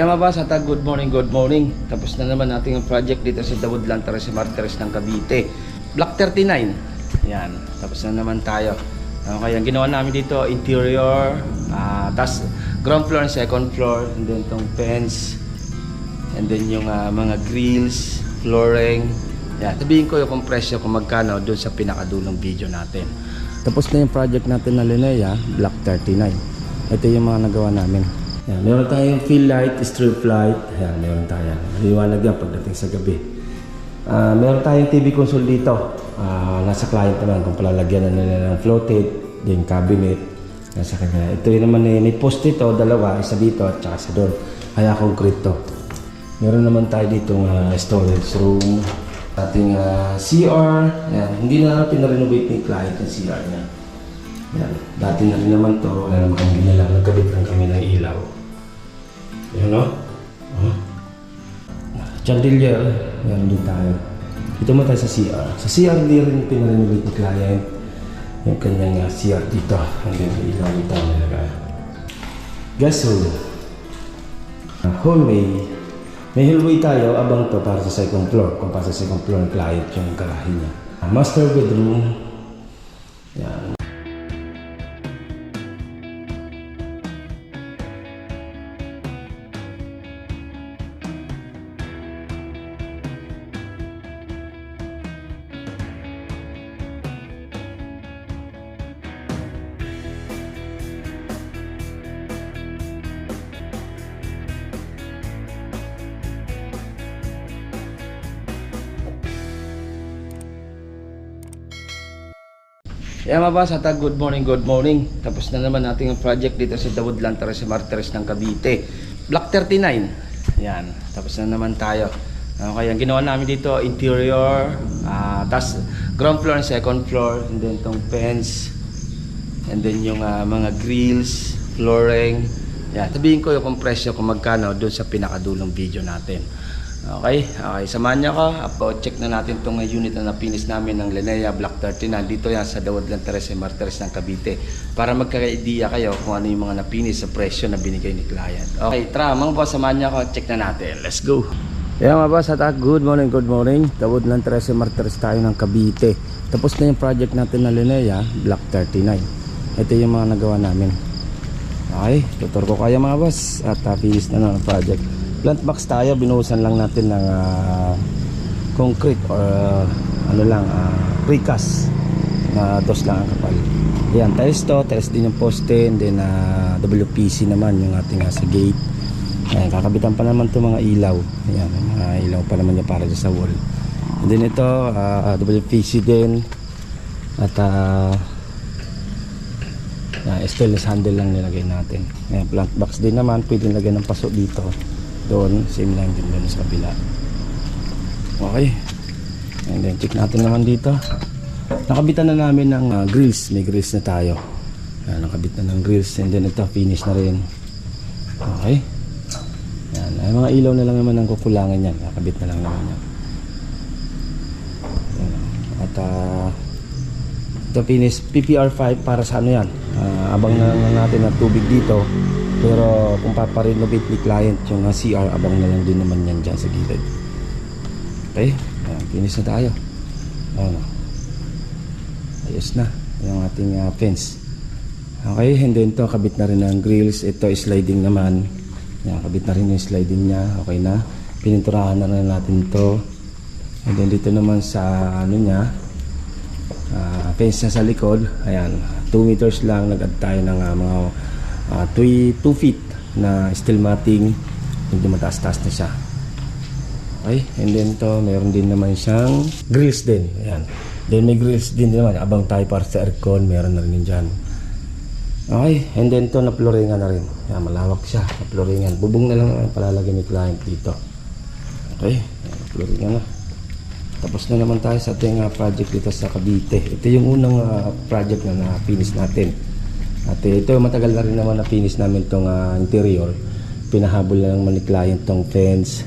Mabasa ta, good morning, good morning. Tapos na naman natin yung project dito sa Dawood Lantares Martires ng Cavite. Block 39. Yan, tapos na naman tayo. Okay, ang ginawa namin dito, interior, tas ground floor and second floor, and then tong fence, and then yung mga grills, flooring. Yan, sabihin ko yung presyo kung magkano doon sa pinakadulong video natin. Tapos na yung project natin na Linea, Block 39. Ito yung mga nagawa namin. Yan, meron tayong field light, strip light. Yan, meron tayo. Maliwanag yan pagdating sa gabi. Meron tayong TV console dito. Nasa client naman kung palalagyan na nila ng floated, din cabinet. Nasa kanya. Ito yun naman may post dito, dalawa, isa dito at saka sa doon. Kaya concrete to. Meron naman tayo ditong storage room. Ating CR. Yan, hindi na pinarenovate ni client yung CR niya. Yan, dati na rin naman to. Wala naman kami na lang. Nagkabit lang kami ng ilaw. Yan o. Chandelier. Yan din tayo. Dito mo tayo sa CR. Sa CR hindi rin pinarenovate ni client. Yung kanyang CR dito. Hanggang may ilaw dito ang nilagay. Gas room. Hallway. May hallway tayo. Abang to para sa second floor. Kung para sa second floor ng client yung garahe niya. Master bedroom. Yan. Mabasa ta, good morning, good morning. Tapos na naman natin yung project dito sa Dawood Lantares Martires ng Cavite. Block 39. Yan, tapos na naman tayo. Okay, ang ginawa namin dito, interior, tas ground floor and second floor, and then tong fence, and then yung mga grills, flooring. Yan, sabihin ko yung presyo kung magkano doon sa pinakadulong video natin. Okay, samahan niyo ako. Check na natin itong unit na napinis namin ng Linea Block 39. Dito yan sa Dawood Lantares Martires ng Cavite. Para magkaka-idea kayo kung ano yung mga napinis sa presyo na binigay ni client. Okay, tara mga boss, samahan niyo ako. Check na natin. Let's go. Mga boss, good morning, good morning. Dawood Lantares Martires tayo ng Cavite. Tapos na yung project natin na Linea Block 39. Ito yung mga nagawa namin. Okay, tutur ko kayo mga boss. At finish na ng project. Plant box tayo, binuhusan lang natin ng concrete or precast na dos lang ang kapal. Ayan, tiles din yung poste, and then WPC naman yung ating sa gate. Ayan, kakabitan pa naman itong mga ilaw. Ayan, mga ilaw pa naman yung para sa wall. And then ito, WPC din. At stainless handle lang nilagay natin. Ayan, plant box din naman, pwede lagyan ng paso dito. Doon, same lang din doon sa kabila. Okay, and then check natin naman dito. Nakabitan na namin ng grills. May grills na tayo. Yan, nakabit na ng grills, and then ito finish na rin. Okay, yan, ay mga ilaw na lang naman ang kukulangan yan. Nakabit na lang naman yan. At ito finish PPR5 para sa ano yan, abang na natin ng tubig dito. Pero kung paparenovate ni client yung CR, abang na lang din naman yan dyan sa gilid. Okay, finish na tayo. Ayos na yung ating fence. Okay, and then ito kabit na rin ang grills. Ito sliding naman. Yan, kabit na rin yung sliding nya. Okay na, pininturahan na rin natin ito. And then dito naman sa ano nya, fence na sa likod. Ayan, 2 meters lang. Nag-add tayo ng mga 2 feet na steel matting. Hindi mataas-taas na siya. Okay, and then to meron din naman siyang grills din. Ayan, then may grills din naman abang tayo para sa aircon. Meron na rin dyan. Okay, and then to na flooringan na rin. Ayan, malawak siya na flooringan. Bubong na lang ang palalagyan ni client dito. Okay, flooringan na. Tapos na naman tayo sa ating project dito sa Cavite. Ito yung unang project na na-finish natin. At ito matagal na rin naman na-finish namin itong interior. Pinahabol na lang man ni client tong fence,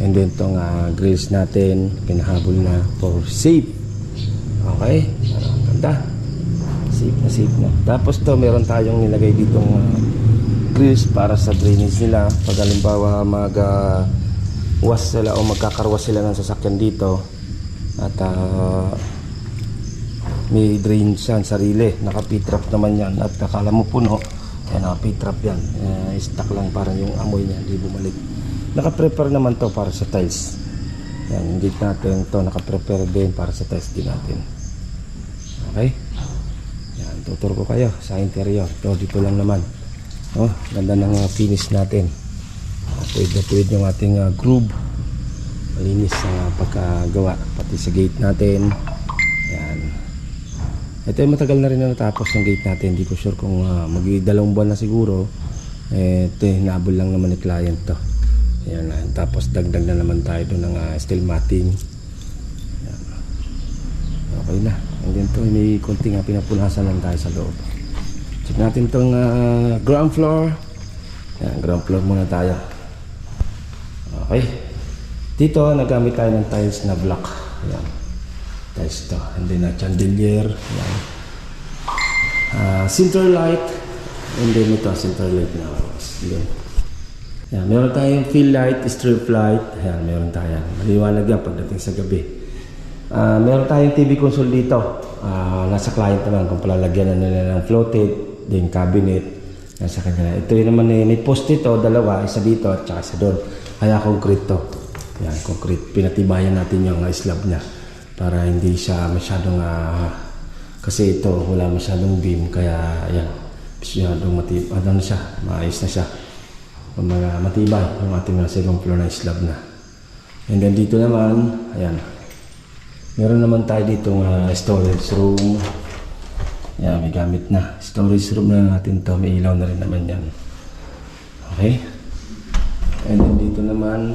and then itong grills natin pinahabol na for safe. Okay, ganda, safe na. Tapos to meron tayong nilagay ditong grills para sa drainage nila. Pag halimbawa wash sila o magkakarwas sila ng sasakyan dito at may drain yan sarili, naka-P-trap naman yan at akala mo puno, naka-P-trap yan, stock lang para yung amoy niya hindi bumalik. Naka-prepare naman to para sa tiles. Yan, yung gate natin to naka-prepare din para sa tiles din natin. Okay, yan, tuturo ko kayo sa interior. Ito dito lang naman, oh, ganda ng finish natin. Tuwid na tuwid yung ating groove, malinis ang pagkagawa pati sa gate natin. Yan, ito ay matagal na rin na natapos yung gate natin. Hindi ko sure kung mag-2 buwan na siguro. Ito hinabol lang naman ni client to. Yan, tapos dagdag na naman tayo doon ng steel matting. Yan. Okay na. And then to, may konting pinapunasan lang tayo sa loob. Check natin tong ground floor. Yan, ground floor muna tayo. Okay. Dito nagamit tayo ng tiles na block. Yan, tiles to. And then chandelier. Yan. Center light. And then ito center light na. Yan. Yan, meron tayong field light, strip light. Ayan, meron tayo. Maliwanag yan pagdating sa gabi. Meron tayong TV console dito. Nasa client naman kung palalagyan na nila ng floated, din cabinet. Nasa kanya. Ito yun naman may post dito, 2, isa dito at saka isa doon. Kaya concrete to. Yan, concrete. Pinatibayan natin yung slab niya para hindi siya masyadong kasi ito wala masyadong beam kaya yan. Masyadong maayos na siya. Mga matibay yung ating second floor na slab na. And then dito naman, ayan, meron naman tayo ditong storage room. Ayan, may gamit na storage room na natin to. May ilaw na rin naman yan. Okay. And then dito naman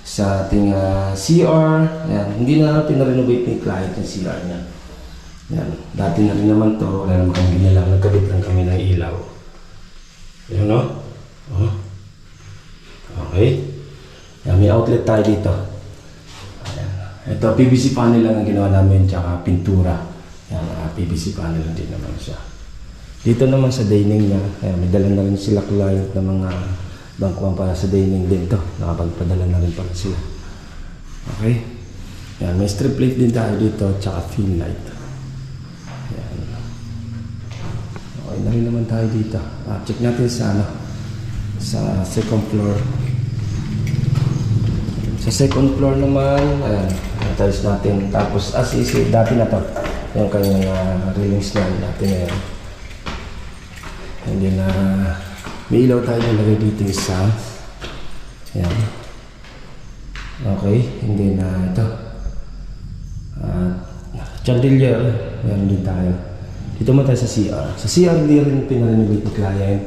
sa ating CR. Ayan, hindi na natin na-renovate ni client yung CR niya. Ayan, dati na rin naman to. Wala naman kami ginalang, nagkabit lang kami ng ilaw. Ayan, no? Oh. Okay. Yan, may outlet tayo dito. Ayan. Ito, PVC panel lang ang ginawa namin, tsaka pintura. Yan, PVC panel lang din naman siya. Dito naman sa dining niya, ayan, may dala na rin sila client na mga bangkuan para sa dining din to. Nakapagpadala na rin para sila. Okay. Yan, may strip light din tayo dito, tsaka fill light. Yan. Okay na rin naman tayo dito. Check natin sa second floor. Sa second floor naman, ayan, tiles natin. Tapos dati na to yung kanyang railings na natin na yan. And then may ilaw tayo na lagay dito isa. Ayan. Okay, and then ito chandelier, meron din tayo. Dito mo tayo sa CR. Sa CR hindi rin pinarinig ni client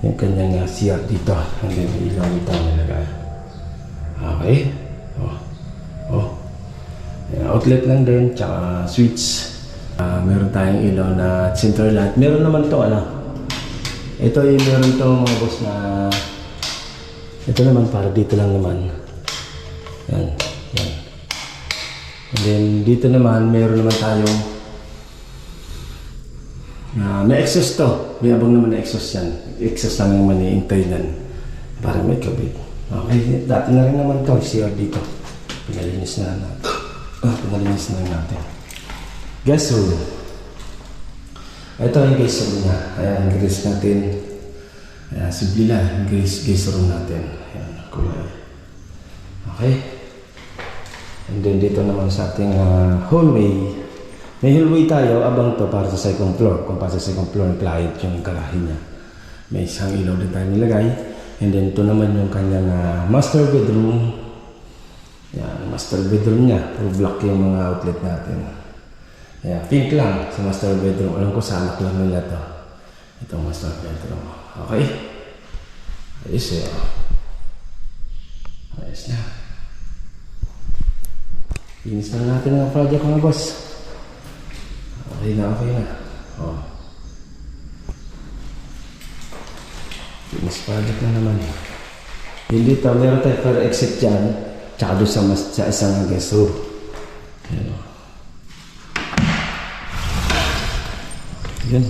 yung kanyang CR dito. And then may ilaw dito nilagay. Okay. Oh. Yan, outlet lang din, tsaka switch. Meron tayong ilaw na center light. Meron naman to ito yung meron to mga boss na ito naman para dito lang naman. Yan. And then dito naman meron naman tayong may exhaust to. May abang naman na exhaust yan. Exhaust lang naman i-internal para may kabit. Okay, dati na rin naman to, CR dito. Pinalinis na natin. Gas room. Ito yung gas room niya. Ayan, gas natin. Ayan, simple lang. Gas room natin. Ayan, kulay. Okay. And then dito naman sa ating hallway. May hallway tayo, abang to para sa second floor. Kung para sa second floor ng client yung garahe niya. May isang ilaw din tayo nilagay. And then ito naman yung kanyang master bedroom. Yan, master bedroom niya. Full block yung mga outlet natin. Yan, pink lang sa master bedroom. Alam ko sa anak lang nila to. Itong master bedroom. Okay? Ayos eh. Ayos na. Finish na natin ang project mga boss. Okay na. Oh. Finish project na naman. Hindi dito, meron tayo per exit dyan. Tsaka doon sa isang guest room. Yan.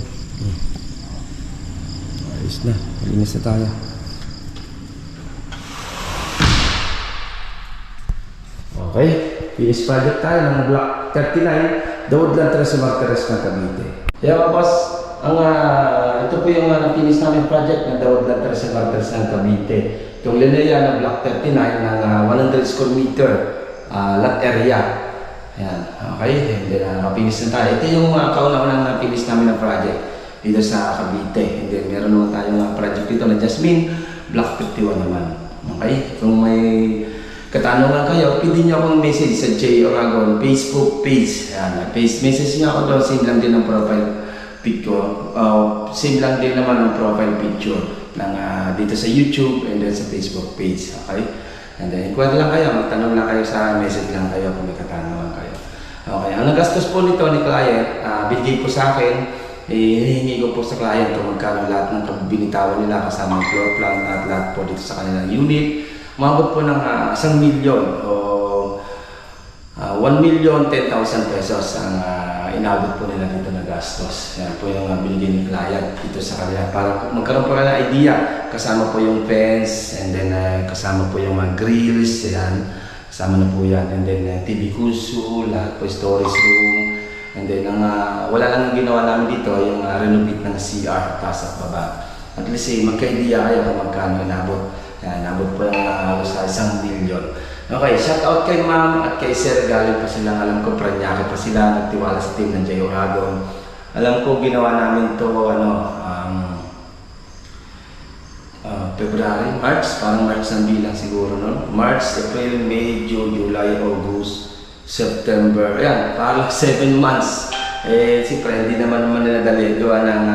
Ayos na. Malinis na tayo. Okay. Finish project tayo ng Block 39, The Woodland Terrace Martires ng Cavite. Kaya mga boss, ito po yung finish namin project ng The Woodland Terrace Martires ng Cavite. Itong linear ng Block 39 ng 100 square meter lot area. Ayan, okay. And then finish na tayo. Ito yung kauna-unang finish namin ng project dito sa Cavite. And then meron naman tayong project dito na Jasmine, Block 51 naman. Okay, kung may katanungan kayo, pwede nyo akong message sa J. Oragon Facebook page. Ayan, message nyo ako doon, same lang din ang profile picture. Same lang din naman ang profile picture ng, dito sa YouTube and then sa Facebook page. Okay? And then, inquire lang kayo, magtanong lang kayo sa message lang kayo kung may katanungan kayo. Okay, ang nagastos po nito ni client, bigay po sa akin, hinihingi ko po sa client kung magkano lahat ng binitawan nila kasama ang floor plan at lahat po dito sa kanilang unit. Umabot po ng 1 milyon o 1,010,000 pesos ang inabot po nila dito na gastos. Yan po yung binigay ni client dito sa kanila para magkaroon po ng idea. Kasama po yung fence and then kasama po yung mga grills. Yan. Kasama na po yan. And then TV kuso, lahat po storage room. And then wala lang ginawa namin dito yung renovate ng CR, taas at baba. At least magka-idea kayo kung magkano inabot. Yan, nabot po yung halos sa 1 milyon. Okay, shout out kay ma'am at kay sir. Galing pa silang, alam ko, Pranyake pa sila. Nagtiwala sa team ng J. Oragon. Alam ko, ginawa namin to February, March. Parang March ang bilang siguro, no? March, April, May, June, July, August, September. Ayan, parang 7 months. Siyempre, hindi naman nila dali. Gawa ng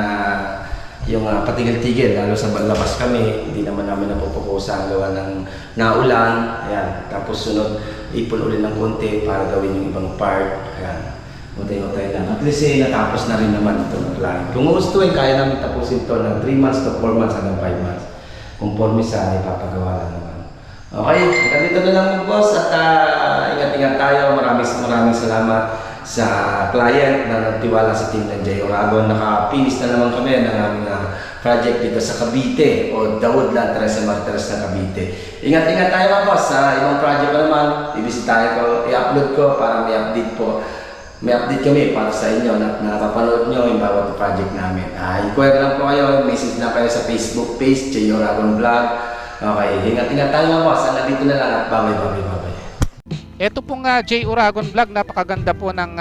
yung patigil-tigil, lalo sa labas kami, hindi naman namin napupukusan gawa ng naulan, ayan. Tapos sunod, ipon ulit ng konti para gawin yung ibang part, ayan. Utay-utay lang. At least natapos na rin naman ito ng client. Kung gustuin, kaya namin tapusin ito ng 3 months to 4 months hanggang 5 months. Conforme sa ipapagawa lang naman. Okay, hanggang dito na lang mga boss at ingat-ingat tayo. Maraming salamat sa client na nagtiwala sa team ng J. Oragon. Naka-finish na naman kami ng aming project dito sa Cavite o The Woodland Terrace Martires ng Cavite. Ingat-ingat tayo mga boss. Sa ibang project pa naman, ibisitahin ko, i-upload ko para may update po. May update kami para sa inyo na napapanood nyo yung bawat project namin. Inquire lang po kayo, message na kayo sa Facebook page, J. Oragon Vlog. Okay, ingat-ingat tayo mga boss. Hanggang dito na lang at bye-bye. Ito pong J. Oragon Vlog, napakaganda po ng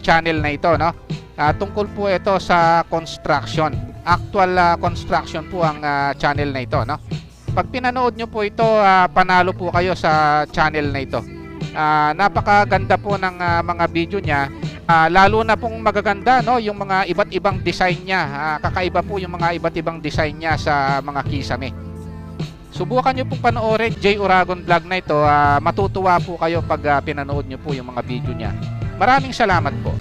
channel na ito, no? Tungkol po ito sa construction. Actual construction po ang channel na ito, no? Pag pinanood nyo po ito, panalo po kayo sa channel na ito. Napakaganda po ng mga video niya. Lalo na pong magaganda, no? Yung mga iba't ibang design niya. Kakaiba po yung mga iba't ibang design niya sa mga kisame. Subukan nyo pong panoorin J. Oragon Vlog na ito. Matutuwa po kayo pag pinanood nyo po yung mga video niya. Maraming salamat po.